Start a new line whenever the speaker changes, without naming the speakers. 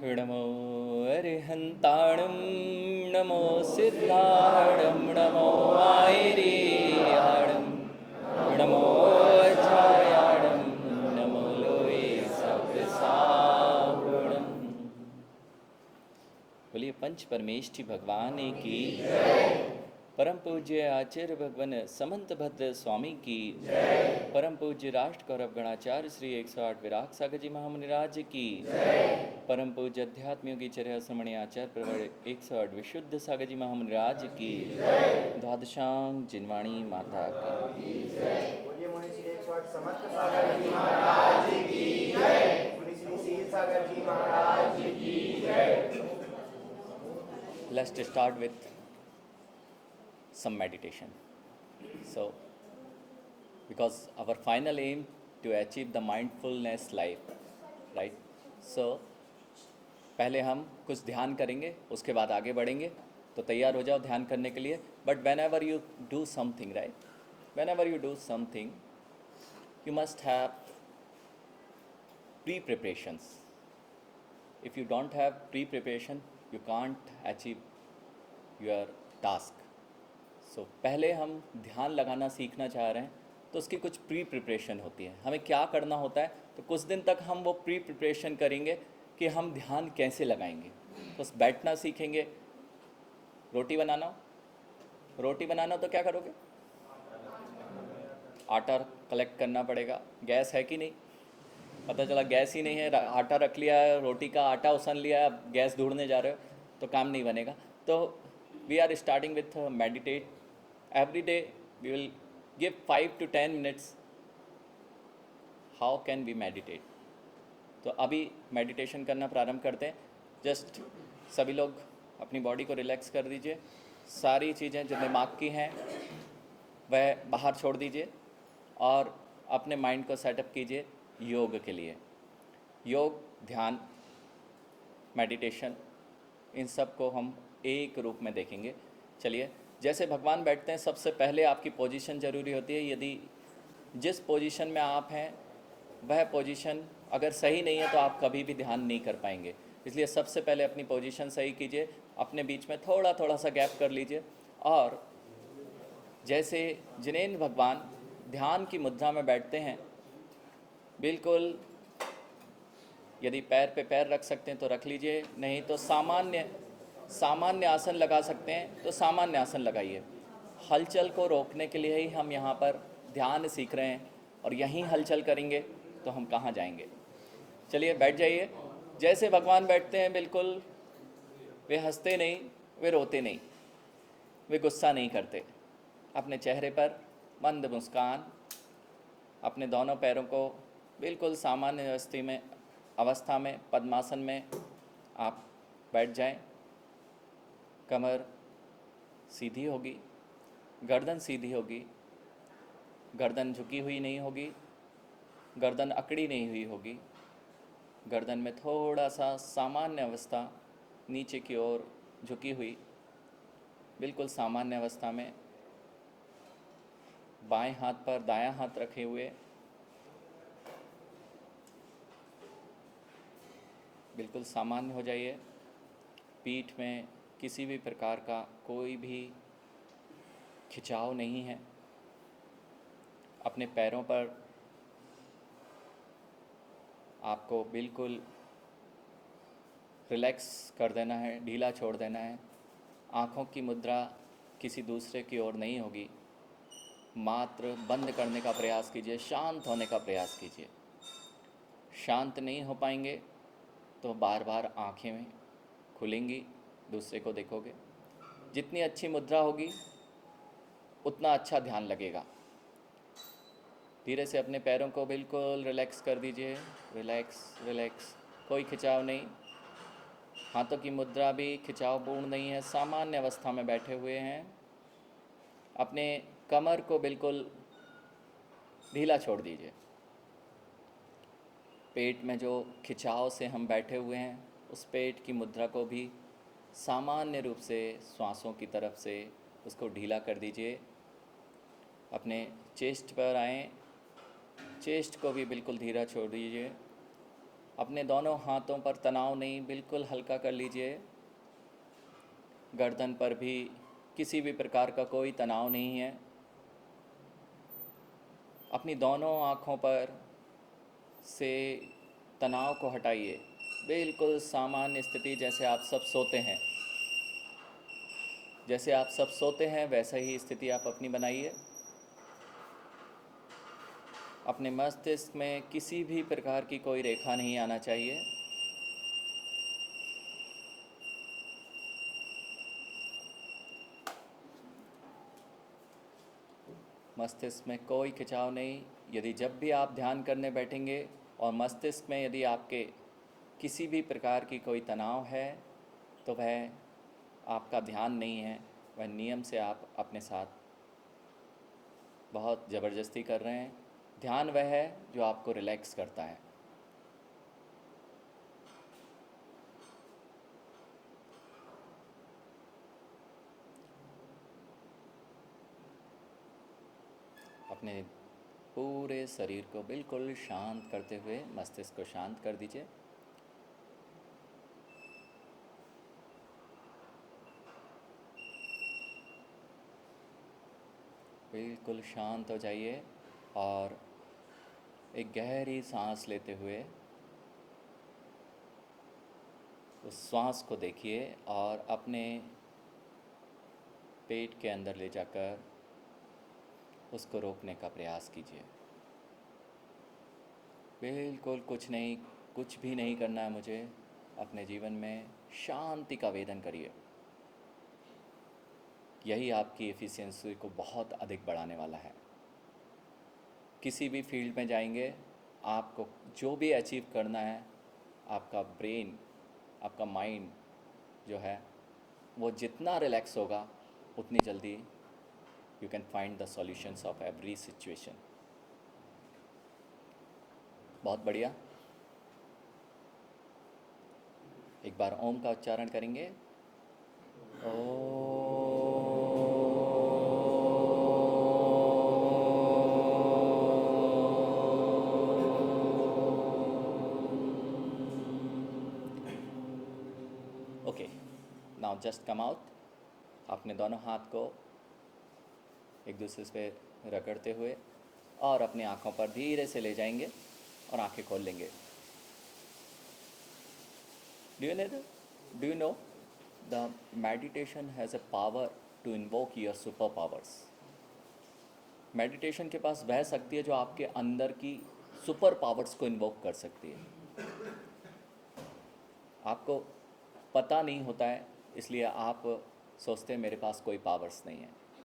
नमो अरिहन्ताणं नमो सिद्धाणं नमो आयर्याणं नमो अजायाणं नमो लोये सप्तसागुणम्। बोलिए पंच परमेष्ठी भगवान की, परम पूज्य आचार्य भगवान समंत भद्र स्वामी की, परम पूज्य राष्ट्र गौरव गणाचार्य श्री 108 विराग सागर जी महामुनिराज की, परम पूज्य अध्यात्म योगी चर्या श्रमणी आचार्य प्रवर 108 विशुद्ध सागर जी महामुनिराज की, द्वादशांग जिनवाणी माता की।
बोलिए मुनि श्री 108 समर्थ सागर जी महाराज की जय। मुनि श्री शील सागर जी महाराज की जय।
Let's start with some meditation. So, because our final aim to achieve the mindfulness life, right? So, पहले हम कुछ ध्यान करेंगे, उसके बाद आगे बढ़ेंगे। तो तैयार हो जाओ ध्यान करने के लिए। But when ever you do something, right, when ever you do something, you must have pre-preparations. If you don't have pre-preparation, you can't achieve your task. So पहले हम ध्यान लगाना सीखना चाह रहे हैं तो उसकी कुछ प्री प्रिपरेशन होती है। हमें क्या करना होता है, तो कुछ दिन तक हम वो प्री प्रिपरेशन करेंगे कि हम ध्यान कैसे लगाएंगे। तो बस बैठना सीखेंगे। रोटी बनाना तो क्या करोगे? आटा कलेक्ट करना पड़ेगा। गैस है कि नहीं? पता चला गैस ही नहीं है, आटा रख लिया है, रोटी का आटा उसन लिया है, अब गैस ढूंढने जा रहे हो तो काम नहीं बनेगा। तो we are starting with meditate every day. We will give 5 to 10 minutes। How can we meditate? तो अभी मेडिटेशन करना प्रारंभ करते हैं। जस्ट सभी लोग अपनी बॉडी को रिलैक्स कर दीजिए। सारी चीज़ें जो दिमाग की हैं वह बाहर छोड़ दीजिए और अपने माइंड को सेटअप कीजिए योग के लिए। योग, ध्यान, मेडिटेशन, इन सब को हम एक रूप में देखेंगे। चलिए, जैसे भगवान बैठते हैं, सबसे पहले आपकी पोजीशन ज़रूरी होती है। यदि जिस पोजीशन में आप हैं वह पोजीशन अगर सही नहीं है तो आप कभी भी ध्यान नहीं कर पाएंगे। इसलिए सबसे पहले अपनी पोजीशन सही कीजिए। अपने बीच में थोड़ा थोड़ा सा गैप कर लीजिए और जैसे जिनेंद्र भगवान ध्यान की मुद्रा में बैठते हैं, बिल्कुल यदि पैर पे पैर रख सकते हैं तो रख लीजिए, नहीं तो सामान्य आसन लगा सकते हैं तो सामान्य आसन लगाइए। हलचल को रोकने के लिए ही हम यहाँ पर ध्यान सीख रहे हैं और यहीं हलचल करेंगे तो हम कहाँ जाएंगे। चलिए बैठ जाइए। जैसे भगवान बैठते हैं, बिल्कुल वे हंसते नहीं, वे रोते नहीं, वे गुस्सा नहीं करते। अपने चेहरे पर मंद मुस्कान, अपने दोनों पैरों को बिल्कुल सामान्य अवस्था में पद्मासन में आप बैठ जाएं। कमर सीधी होगी, गर्दन सीधी होगी, गर्दन झुकी हुई नहीं होगी, गर्दन अकड़ी नहीं हुई होगी। गर्दन में थोड़ा सा सामान्य अवस्था नीचे की ओर झुकी हुई, बिल्कुल सामान्य अवस्था में। बाएं हाथ पर दायां हाथ रखे हुए, बिल्कुल सामान्य हो जाइए। पीठ में किसी भी प्रकार का कोई भी खिंचाव नहीं है। अपने पैरों पर आपको बिल्कुल रिलैक्स कर देना है, ढीला छोड़ देना है। आँखों की मुद्रा किसी दूसरे की ओर नहीं होगी। मात्र बंद करने का प्रयास कीजिए, शांत होने का प्रयास कीजिए। शांत नहीं हो पाएंगे तो बार बार आँखें खुलेंगी, दूसरे को देखोगे। जितनी अच्छी मुद्रा होगी उतना अच्छा ध्यान लगेगा। धीरे से अपने पैरों को बिल्कुल रिलैक्स कर दीजिए। रिलैक्स रिलैक्स, कोई खिंचाव नहीं। हाथों की मुद्रा भी खिंचावपूर्ण नहीं है, सामान्य अवस्था में बैठे हुए हैं। अपने कमर को बिल्कुल ढीला छोड़ दीजिए। पेट में जो खिंचाव से हम बैठे हुए हैं, उस पेट की मुद्रा को भी सामान्य रूप से श्वासों की तरफ से उसको ढीला कर दीजिए। अपने चेस्ट पर आएँ, चेस्ट को भी बिल्कुल धीरा छोड़ दीजिए। अपने दोनों हाथों पर तनाव नहीं, बिल्कुल हल्का कर लीजिए। गर्दन पर भी किसी भी प्रकार का कोई तनाव नहीं है। अपनी दोनों आँखों पर से तनाव को हटाइए। बिल्कुल सामान्य स्थिति, जैसे आप सब सोते हैं, जैसे आप सब सोते हैं वैसा ही स्थिति आप अपनी बनाइए। अपने मस्तिष्क में किसी भी प्रकार की कोई रेखा नहीं आना चाहिए। मस्तिष्क में कोई खिंचाव नहीं। यदि जब भी आप ध्यान करने बैठेंगे और मस्तिष्क में यदि आपके किसी भी प्रकार की कोई तनाव है, तो वह आपका ध्यान नहीं है, वह नियम से आप अपने साथ बहुत ज़बरदस्ती कर रहे हैं। ध्यान वह है जो आपको रिलैक्स करता है। अपने पूरे शरीर को बिल्कुल शांत करते हुए मस्तिष्क को शांत कर दीजिए। बिल्कुल शांत हो जाइए और एक गहरी सांस लेते हुए उस श्वास को देखिए और अपने पेट के अंदर ले जाकर उसको रोकने का प्रयास कीजिए। बिल्कुल कुछ भी नहीं करना है मुझे। अपने जीवन में शांति का वेदन करिए। यही आपकी एफिशिएंसी को बहुत अधिक बढ़ाने वाला है। किसी भी फील्ड में जाएंगे, आपको जो भी अचीव करना है, आपका ब्रेन, आपका माइंड जो है वो जितना रिलैक्स होगा, उतनी जल्दी you can find the solutions of every situation. बहुत बढ़िया। एक बार ओम का उच्चारण करेंगे। Okay, now just come out. अपने दोनों हाथ को एक दूसरे पे रगड़ते हुए और अपनी आँखों पर धीरे से ले जाएंगे और आंखें खोल लेंगे। Do you know the meditation has a power to invoke your super powers? Meditation के पास वह शक्ति है जो आपके अंदर की सुपर पावर्स को इन्वोक कर सकती है। आपको पता नहीं होता है, इसलिए आप सोचते हैं मेरे पास कोई पावर्स नहीं है।